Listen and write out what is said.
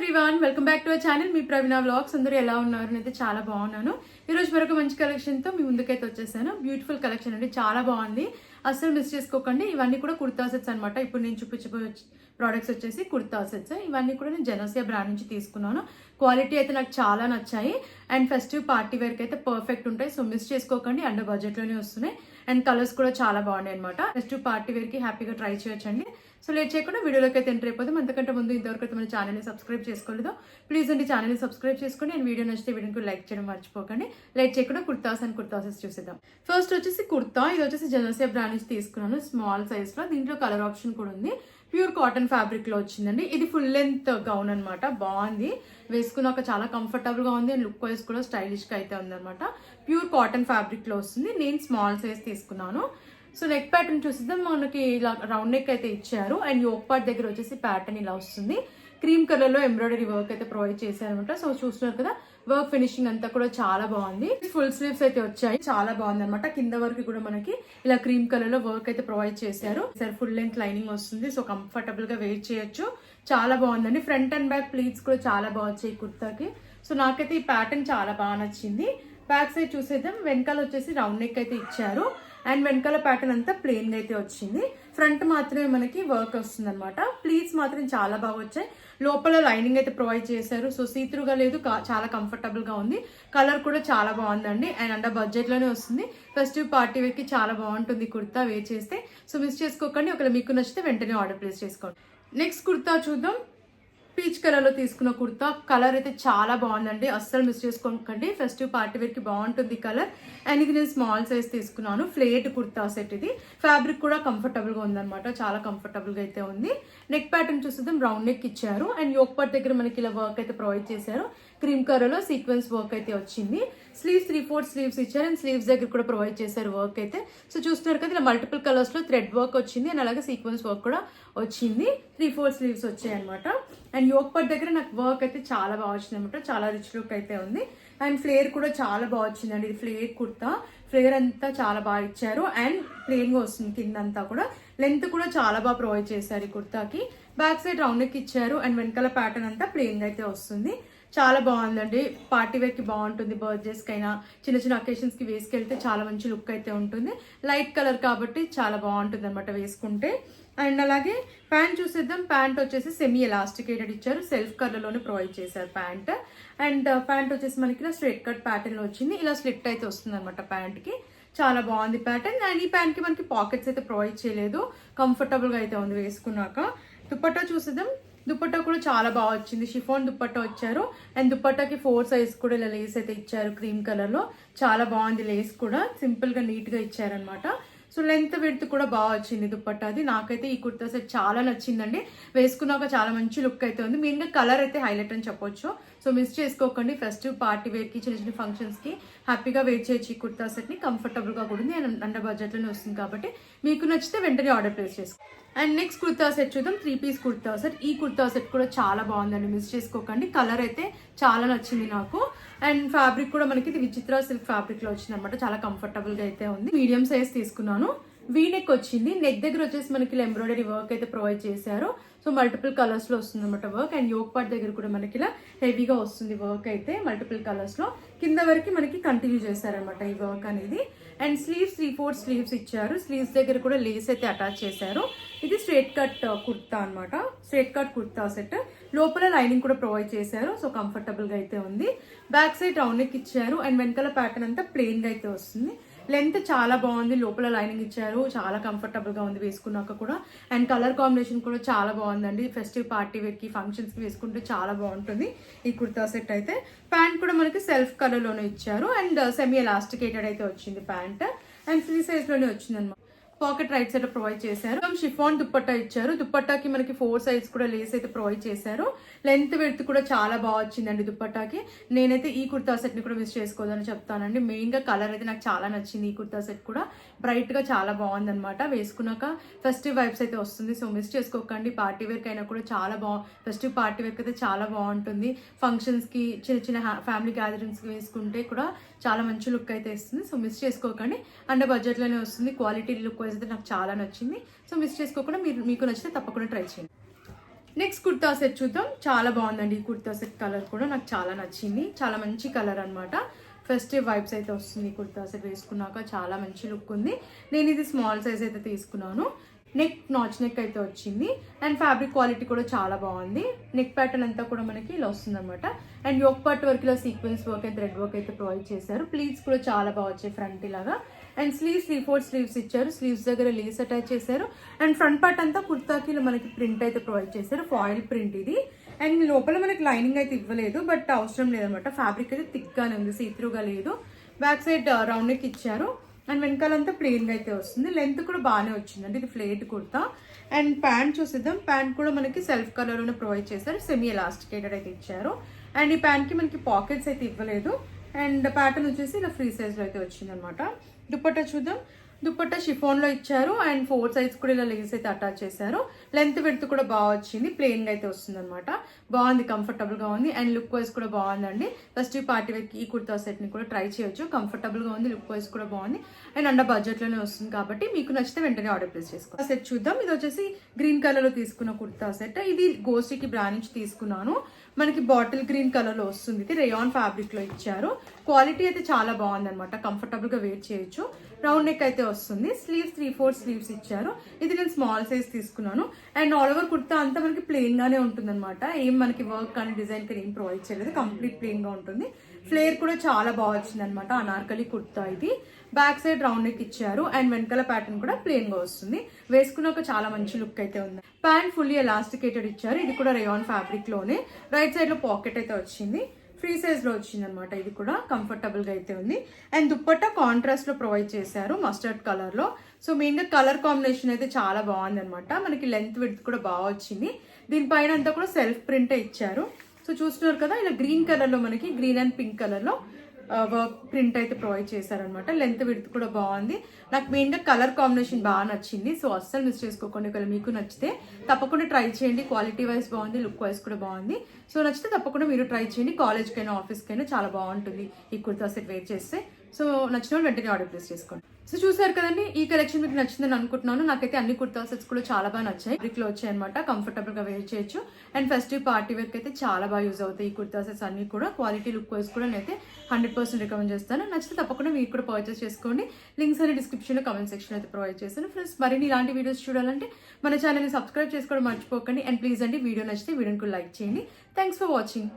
Everyone, welcome back to our channel. Me Praveena vlogs. అందరూ ఎలా ఉన్నారు? అయితే చాలా బాగున్నాను. ఈరోజు మరొక మంచి కలెక్షన్తో మీ ముందుకైతే వచ్చేసాను. బ్యూటిఫుల్ కలెక్షన్ అండి, చాలా బాగుంది, అస్సలు మిస్ చేసుకోకండి. ఇవన్నీ కూడా కుర్తా సెట్స్ అనమాట. ఇప్పుడు నేను చూపించబోయే ప్రోడక్ట్స్ వచ్చేసి కుర్తా సెట్స్. ఇవన్నీ కూడా నేను జెనోసియా బ్రాండ్ నుంచి తీసుకున్నాను. క్వాలిటీ అయితే నాకు చాలా నచ్చాయి అండ్ ఫెస్టివ్ పార్టీ వేర్కి అయితే పర్ఫెక్ట్ ఉంటాయి. సో మిస్ చేసుకోకండి, అండర్ బడ్జెట్లోనే వస్తున్నాయి అండ్ కలర్స్ కూడా చాలా బాగున్నాయి అనమాట. ఫెస్టివ్ పార్టీ వేర్కి హ్యాపీగా ట్రై చేయొచ్చండి. సో లేట్ చేయకుండా వీడియోలోకి అయితే ఎంటర్ అయిపోతాం. అంతకంటే ముందు ఇంతవరకు అయితే మన ఛానల్ని సబ్స్క్రైబ్ చేసుకోలేదు, ప్లీజ్ అండి ఛానల్ని సబ్స్క్రైబ్ చేసుకోండి అండ్ వీడియో నచ్చితే వీడియోకి లైక్ చేయడం మర్చిపోకండి. లేట్ చేయకుండా కుర్తాస్ అండ్ కుర్తాసెస్ చూసేద్దాం. ఫస్ట్ వచ్చేసి కుర్తా. ఇది వచ్చేసి జెనోసియా బ్రాండ్ నుంచి తీసుకున్నాను, స్మాల్ సైజ్లో. దీంట్లో కలర్ ఆప్షన్ కూడా ఉంది. ప్యూర్ కాటన్ ఫ్యాబ్రిక్ లో వచ్చిందండి. ఇది ఫుల్ లెంత్ గౌన్ అనమాట. బాగుంది, వేసుకున్నాక చాలా కంఫర్టబుల్ గా ఉంది అండ్ లుక్ వైజ్ కూడా స్టైలిష్ గా అయితే ఉంది అనమాట. ప్యూర్ కాటన్ ఫ్యాబ్రిక్ లో వస్తుంది. నేను స్మాల్ సైజ్ తీసుకున్నాను. సో నెక్ ప్యాటర్న్ చూసిద్దాం. మనకి ఇలా రౌండ్ నెక్ అయితే ఇచ్చారు అండ్ యోక్ పార్ట్ దగ్గర వచ్చేసి ప్యాటర్న్ ఇలా వస్తుంది. క్రీమ్ కలర్ లో ఎంబ్రాయిడరీ వర్క్ అయితే ప్రొవైడ్ చేశారనమాట. సో చూస్తున్నారు కదా, వర్క్ ఫినిషింగ్ అంతా కూడా చాలా బాగుంది. ఫుల్ స్లీవ్స్ అయితే వచ్చాయి, చాలా బాగుంది అనమాట. కింద వరకు కూడా మనకి ఇలా క్రీమ్ కలర్ లో వర్క్ అయితే ప్రొవైడ్ చేశారు. సార్ ఫుల్ లెంత్ లైనింగ్ వస్తుంది. సో కంఫర్టబుల్ గా వేర్ చేయొచ్చు, చాలా బాగుందండి. ఫ్రంట్ అండ్ బ్యాక్ ప్లీట్స్ కూడా చాలా బాగా వచ్చాయి కుర్తాకి. సో నాకైతే ఈ ప్యాటర్న్ చాలా బాగా నచ్చింది. బ్యాక్ సైడ్ చూసేద్దాం. వెనకాల వచ్చేసి రౌండ్ నెక్ అయితే ఇచ్చారు అండ్ వెనకాల ప్యాటర్న్ అంతా ప్లెయిన్ గా అయితే వచ్చింది. ఫ్రంట్ మాత్రమే మనకి వర్క్ వస్తుంది అనమాట. ప్లీట్స్ మాత్రం చాలా బాగా వచ్చాయి. లోపల లైనింగ్ అయితే ప్రొవైడ్ చేశారు. సో సీత్రూగా లేదు, చాలా కంఫర్టబుల్ గా ఉంది. కలర్ కూడా చాలా బాగుందండి అండ్ అండర్ బడ్జెట్ లోనే వస్తుంది. ఫెస్టివ్ పార్టీ వేర్ కి చాలా బాగుంటుంది కుర్తా వేర్ చేస్తే. సో మిస్ చేసుకోకండి. ఒకవేళ మీకు నచ్చితే వెంటనే ఆర్డర్ ప్లేస్ చేసుకోండి. నెక్స్ట్ కుర్తా చూద్దాం. పీచ్ కలర్ లో తీసుకున్న కుర్తా. కలర్ అయితే చాలా బాగుందండి, అస్సలు మిస్ చేసుకోకండి. ఫెస్టివ్ పార్టీ వేర్ కి బాగుంటుంది కలర్. అండ్ ఇది నేను స్మాల్ సైజ్ తీసుకున్నాను. ఫ్లేట్ కుర్తా సెట్ ఇది. ఫ్యాబ్రిక్ కూడా కంఫర్టబుల్ గా ఉందన్నమాట, చాలా కంఫర్టబుల్ గా అయితే ఉంది. నెక్ ప్యాటర్న్ చూస్తుందాం. రౌండ్ నెక్ ఇచ్చారు అండ్ యోక్ పార్ట్ దగ్గర మనకి ఇలా వర్క్ అయితే ప్రొవైడ్ చేశారు. క్రీమ్ కలర్ లో సీక్వెన్స్ వర్క్ అయితే వచ్చింది. స్లీవ్స్ 3/4 స్లీవ్స్ ఇచ్చారు అండ్ స్లీవ్స్ దగ్గర కూడా ప్రొవైడ్ చేశారు వర్క్ అయితే. సో చూస్తున్నారు కదా, ఇలా మల్టిపుల్ కలర్స్ లో థ్రెడ్ వర్క్ వచ్చింది అండ్ అలాగే సీక్వెన్స్ వర్క్ కూడా వచ్చింది. 3/4 స్లీవ్స్ వచ్చాయి అనమాట. అండ్ యోక్ పార్ట్ దగ్గర నాకు వర్క్ అయితే చాలా బాగా వచ్చింది అనమాట. చాలా రిచ్ లుక్ అయితే ఉంది అండ్ ఫ్లేర్ కూడా చాలా బాగా వచ్చిందండి. ఇది ఫ్లేర్ కుర్తా. ఫ్లేర్ అంతా చాలా బాగా ఇచ్చారు అండ్ ప్లెయిన్ గా వస్తుంది. కింద అంతా కూడా లెంత్ కూడా చాలా బాగా ప్రొవైడ్ చేశారు ఈ కుర్తాకి. బ్యాక్ సైడ్ రౌండ్ నెక్ ఇచ్చారు అండ్ వెనకాల ప్యాటర్న్ అంతా ప్లెయిన్ గా అయితే వస్తుంది. చాలా బాగుందండి. పార్టీ వేర్ కి బాగుంటుంది, బర్త్డేస్ కైనా చిన్న చిన్న అకేషన్స్ కి వేసుకెళ్తే చాలా మంచి లుక్ అయితే ఉంటుంది. లైట్ కలర్ కాబట్టి చాలా బాగుంటుంది అనమాట వేసుకుంటే. అండ్ అలాగే ప్యాంట్ చూసేద్దాం. ప్యాంట్ వచ్చేసి సెమీ ఎలాస్టికేటెడ్ ఇచ్చారు. సెల్ఫ్ కలర్ లోనే ప్రొవైడ్ చేశారు ప్యాంట్. అండ్ ప్యాంట్ వచ్చేసి మనకి ఇలా స్ట్రైట్ కట్ ప్యాటర్న్ లో వచ్చింది. ఇలా స్లిట్ అయితే వస్తుంది అనమాట ప్యాంట్ కి. చాలా బాగుంది ప్యాటర్న్. అండ్ ఈ ప్యాంట్ కి మనకి పాకెట్స్ అయితే ప్రొవైడ్ చేయలేదు, కంఫర్టబుల్ గా అయితే ఉంది వేసుకున్నాక. దుపట్టా చూసేద్దాం. దుపట్టా కూడా చాలా బాగా వచ్చింది. షిఫాన్ దుపట్టా వచ్చారు అండ్ దుపట్టాకి 4 సైజ్ కూడా ఇలా లేస్ అయితే ఇచ్చారు క్రీమ్ కలర్ లో. చాలా బాగుంది లేస్ కూడా, సింపుల్ గా నీట్ గా ఇచ్చారనమాట. సో లెంత్ విడ్త్ కూడా బాగా వచ్చింది దుపట్టాది. నాకైతే ఈ కుర్తా సెట్ చాలా నచ్చిందండి. వేసుకున్నాక చాలా మంచి లుక్ అయితే ఉంది. మెయిన్ గా కలర్ అయితే హైలైట్ అని చెప్పొచ్చు. సో మిస్ చేసుకోకండి. ఫెస్టివ్ పార్టీ వేర్ కి, చిన్న చిన్న ఫంక్షన్స్ కి హ్యాపీగా వేర్ చేయొచ్చు ఈ కుర్తా సెట్ ని. కంఫర్టబుల్ గా కూడా ఉంది అండ్ అండర్ బడ్జెట్ లోనే వస్తుంది కాబట్టి మీకు నచ్చితే వెంటనే ఆర్డర్ ప్లేస్ చేసుకోండి. అండ్ నెక్స్ట్ కుర్తా సెట్ చూద్దాం. 3 పీస్ కుర్తా సెట్. ఈ కుర్తా సెట్ కూడా చాలా బాగుందండి, మిస్ చేసుకోకండి. కలర్ అయితే చాలా నచ్చింది నాకు అండ్ ఫ్యాబ్రిక్ కూడా మనకి ఇది విచిత్ర సిల్క్ ఫ్యాబ్రిక్ లో వచ్చింది అనమాట. చాలా కంఫర్టబుల్ గా అయితే ఉంది. మీడియం సైజ్ తీసుకున్నాను. వీ నెక్ వచ్చింది. నెక్ దగ్గర వచ్చేసి మనకి ఎంబ్రాయిడరీ వర్క్ అయితే ప్రొవైడ్ చేశారు. సో మల్టిపుల్ కలర్స్ లో వస్తుంది అనమాట వర్క్. అండ్ యోక్ పార్ట్ దగ్గర కూడా మనకి ఇలా హెవీగా వస్తుంది వర్క్ అయితే మల్టిపుల్ కలర్స్ లో. కింద వరకు మనకి కంటిన్యూ చేశారనమాట ఈ వర్క్ అనేది. అండ్ స్లీవ్స్ 3/4 స్లీవ్స్ ఇచ్చారు. స్లీవ్స్ దగ్గర కూడా లేస్ అయితే అటాచ్ చేశారు. ఇది స్ట్రైట్ కట్ కుర్తా అనమాట. Straight cut kurta set. లోపల లైనింగ్ కూడా ప్రొవైడ్ చేశారు. సో కంఫర్టబుల్ గా అయితే ఉంది. బ్యాక్ సైడ్ రౌండ్ నెక్ ఇచ్చారు అండ్ వెనకాల ప్యాటర్న్ అంతా ప్లెయిన్ గా అయితే వస్తుంది. లెంత్ చాలా బాగుంది. లోపల లైనింగ్ ఇచ్చారు. చాలా కంఫర్టబుల్ గా ఉంది వేసుకున్నాక కూడా. అండ్ కలర్ కాంబినేషన్ కూడా చాలా బాగుందండి. ఫెస్టివ్ పార్టీ వేర్ కి, ఫంక్షన్స్ కి వేసుకుంటే చాలా బాగుంటుంది ఈ కుర్తా సెట్ అయితే. ప్యాంట్ కూడా మనకి సెల్ఫ్ కలర్ లోనే ఇచ్చారు అండ్ సెమీ ఎలాస్టికేటెడ్ అయితే వచ్చింది ప్యాంట్. అండ్ ఫ్రీ సైజ్ లోనే వచ్చింది అనమాట. పాకెట్ రైట్ సైడ్ ప్రొవైడ్ చేశారు. షిఫాన్ దుపట్టా ఇచ్చారు. దుపట్టాకి మనకి 4 సైజ్ కూడా లేస్ అయితే ప్రొవైడ్ చేశారు. లెంత్ విడ్త్ కూడా చాలా బాగా వచ్చిందండి దుపట్టాకి. నేనైతే ఈ కుర్తా సెట్ ని కూడా మిస్ చేసుకోదని చెప్తానండి. మెయిన్ గా కలర్ అయితే నాకు చాలా నచ్చింది. ఈ కుర్తా సెట్ కూడా బ్రైట్ గా చాలా బాగుంది అనమాట. వేసుకున్నాక ఫెస్టివ్ వైబ్స్ అయితే వస్తుంది. సో మిస్ చేసుకోకండి. పార్టీ వేర్ కైనా కూడా చాలా ఫెస్టివ్ పార్టీ వేర్ అయితే చాలా బాగుంటుంది. ఫంక్షన్స్ కి, చిన్న చిన్న ఫ్యామిలీ గ్యాదరింగ్స్ కి వేసుకుంటే కూడా చాలా మంచి లుక్ అయితే ఇస్తుంది. సో మిస్ చేసుకోకండి. అండర్ బడ్జెట్ లోనే వస్తుంది. క్వాలిటీ లుక్ అయితే నాకు చాలా నచ్చింది. సో మిస్ చేసుకోకుండా మీకు నచ్చితే తప్పకుండా ట్రై చేయండి. నెక్స్ట్ కుర్తా సెట్ చూద్దాం. చాలా బాగుందండి ఈ కుర్తా సెట్. కలర్ కూడా నాకు చాలా నచ్చింది. చాలా మంచి కలర్ అనమాట. ఫెస్టివ్ వైబ్స్ అయితే వస్తుంది ఈ కుర్తా సెట్ వేసుకున్నాక. చాలా మంచి లుక్ ఉంది. నేను ఇది స్మాల్ సైజ్ అయితే తీసుకున్నాను. నెక్ నాచ్ నెక్ అయితే వచ్చింది అండ్ ఫ్యాబ్రిక్ క్వాలిటీ కూడా చాలా బాగుంది. నెక్ ప్యాటర్న్ అంతా కూడా మనకి ఇలా వస్తుంది అనమాట. అండ్ యోక్ పార్ట్ వర్క్ ఇలా సీక్వెన్స్ వర్క్ అయితే థ్రెడ్ వర్క్ అయితే ప్రొవైడ్ చేశారు. ప్లీట్స్ కూడా చాలా బాగా వచ్చాయి ఫ్రంట్ ఇలాగా. అండ్ స్లీవ్స్ 3/4 స్లీవ్స్ ఇచ్చారు. స్లీవ్స్ దగ్గర లేస్ అటాచ్ చేశారు. అండ్ ఫ్రంట్ పార్ట్ అంతా కుర్తాకి మనకి ప్రింట్ అయితే ప్రొవైడ్ చేశారు. ఫాయిల్ ప్రింట్ ఇది. అండ్ లోపల మనకి లైనింగ్ అయితే ఇవ్వలేదు, బట్ అవసరం లేదనమాట. ఫ్యాబ్రిక్ అయితే థిక్గానే ఉంది, సీత్రూగా లేదు. బ్యాక్ సైడ్ రౌండ్ నెక్ ఇచ్చారు అండ్ వెనకాలంతా ప్లెయిన్గా అయితే వస్తుంది. లెంత్ కూడా బాగానే వచ్చిందండి. ఇది ఫ్లేట్ కుర్తా. అండ్ ప్యాంట్ చూసిద్దాం. ప్యాంట్ కూడా మనకి సెల్ఫ్ కలర్లోనే ప్రొవైడ్ చేశారు. సెమీ ఎలాస్టికేటెడ్ అయితే ఇచ్చారు. అండ్ ఈ ప్యాంట్కి మనకి పాకెట్స్ అయితే ఇవ్వలేదు. అండ్ ప్యాటర్న్ వచ్చేసి ఇలా ఫ్రీ సైజ్లో అయితే వచ్చింది అనమాట. దుపట్టా చూద్దాం. దుపట్టా షిఫాన్లో ఇచ్చారు అండ్ 4 సైజ్ కూడా ఇలా లేస్ అయితే అటాచ్ చేశారు. లెంత్ విడ్త్ కూడా బాగా వచ్చింది. ప్లెయిన్గా అయితే వస్తుంది అనమాట. బాగుంది, కంఫర్టబుల్గా ఉంది అండ్ లుక్ వైజ్ కూడా బాగుందండి. ఫస్ట్ ఈ పార్టీ వేర్కి ఈ కుర్తా సెట్ని కూడా ట్రై చేయొచ్చు. కంఫర్టబుల్గా ఉంది, లుక్ వైజ్ కూడా బాగుంది అండ్ అండర్ బడ్జెట్లోనే వస్తుంది కాబట్టి మీకు నచ్చితే వెంటనే ఆర్డర్ ప్లేస్ చేసుకోండి. సెట్ చూద్దాం. ఇది వచ్చేసి గ్రీన్ కలర్లో తీసుకున్న కుర్తా సెట్. ఇది గోస్టికి బ్రాండ్ నుంచి తీసుకున్నాను. మనకి బాటిల్ గ్రీన్ కలర్లో వస్తుంది. ఇది రేయాన్ ఫ్యాబ్రిక్లో ఇచ్చారు. క్వాలిటీ అయితే చాలా బాగుంది అనమాట. కంఫర్టబుల్గా వేర్ చేయొచ్చు. రౌండ్ నెక్ అయితే వస్తుంది. స్లీవ్స్ 3/4 స్లీవ్స్ ఇచ్చారు. ఇది నేను స్మాల్ సైజ్ తీసుకున్నాను. అండ్ ఆల్ ఓవర్ కుర్తా అంతా మనకి ప్లెయిన్ గానే ఉంటుంది అనమాట. ఏం మనకి వర్క్ కానీ డిజైన్ కానీ ఏం ప్రొవైడ్ చేయలేదు. కంప్లీట్ ప్లెయిన్ గా ఉంటుంది. ఫ్లేర్ కూడా చాలా బాగా వచ్చింది అనమాట. అనార్కలి కుర్తా ఇది. బ్యాక్ సైడ్ రౌండ్ నెక్ ఇచ్చారు అండ్ వెనకాల ప్యాటర్న్ కూడా ప్లెయిన్ గా వస్తుంది. వేసుకున్నాక చాలా మంచి లుక్ అయితే ఉంది. ప్యాంట్ ఫుల్లీ ఎలాస్టికేటెడ్ ఇచ్చారు. ఇది కూడా రేయాన్ ఫ్యాబ్రిక్ లోనే. రైట్ సైడ్ లో పాకెట్ అయితే వచ్చింది. ఫ్రీ సైజ్ లో వచ్చింది అనమాట. ఇది కూడా కంఫర్టబుల్ గా అయితే ఉంది. అండ్ దుప్పట్టా కాంట్రాస్ట్ లో ప్రొవైడ్ చేశారు మస్టర్డ్ కలర్ లో. సో మెయిన్ గా కలర్ కాంబినేషన్ అయితే చాలా బాగుంది అనమాట. మనకి లెంత్ విడ్త్ కూడా బాగా వచ్చింది. దీనిపైన అంతా కూడా సెల్ఫ్ ప్రింట్ ఇచ్చారు. సో చూస్తున్నారు కదా, ఇలా గ్రీన్ కలర్ లో మనకి గ్రీన్ అండ్ పింక్ కలర్ లో వర్క్ ప్రింట్ అయితే ప్రొవైడ్ చేశారనమాట. లెంత్ విడ్త్ కూడా బాగుంది. నాకు మెయిన్గా కలర్ కాంబినేషన్ బాగా నచ్చింది. సో అస్సలు మిస్ చేసుకోకండి. ఒకవేళ మీకు నచ్చితే తప్పకుండా ట్రై చేయండి. క్వాలిటీ వైజ్ బాగుంది, లుక్ వైజ్ కూడా బాగుంది. సో నచ్చితే తప్పకుండా మీరు ట్రై చేయండి. కాలేజ్కైనా ఆఫీస్కైనా చాలా బాగుంటుంది ఈ కుర్తా సెట్ వేర్ చేస్తే. సో నచ్చిన వాళ్ళు వెంటనే ఆర్డర్ ప్లేస్ చేసుకోండి. సో చూసారు కదండి, ఈ కలెక్షన్ మీకు నచ్చిందని అనుకుంటున్నాను. నాకైతే అన్ని కుర్తా సెట్స్ కూడా చాలా బాగా నచ్చాయి. బ్రిక్లో వచ్చాయి అనమాట. కంఫర్టబుల్ గా వేర్ చేయొచ్చు అండ్ ఫెస్టివ్ పార్టీ వేర్కి అయితే చాలా బాగా యూజ్ అవుతాయి ఈ కుర్తా సెట్స్ అన్ని కూడా. క్వాలిటీ లుక్ వైజ్ కూడా నేనైతే 100% రికమెండ్ చేస్తాను. నచ్చితే తప్పకుండా మీరు కూడా పర్చేస్ చేసుకోండి. లింక్స్ అనే డిస్క్రిప్షన్ లో కామెంట్ సెక్షన్ అయితే ప్రొవైడ్ చేస్తాను. ఫ్రెండ్స్, మరిన్ని ఇలాంటి వీడియోస్ చూడాలంటే మన ఛానల్ని సబ్స్క్రైబ్ చేసుకోవడం మర్చిపోకండి. అండ్ ప్లీజ్ అండి, వీడియో నచ్చితే వీడియోని లైక్ చేయండి. Thanks for watching.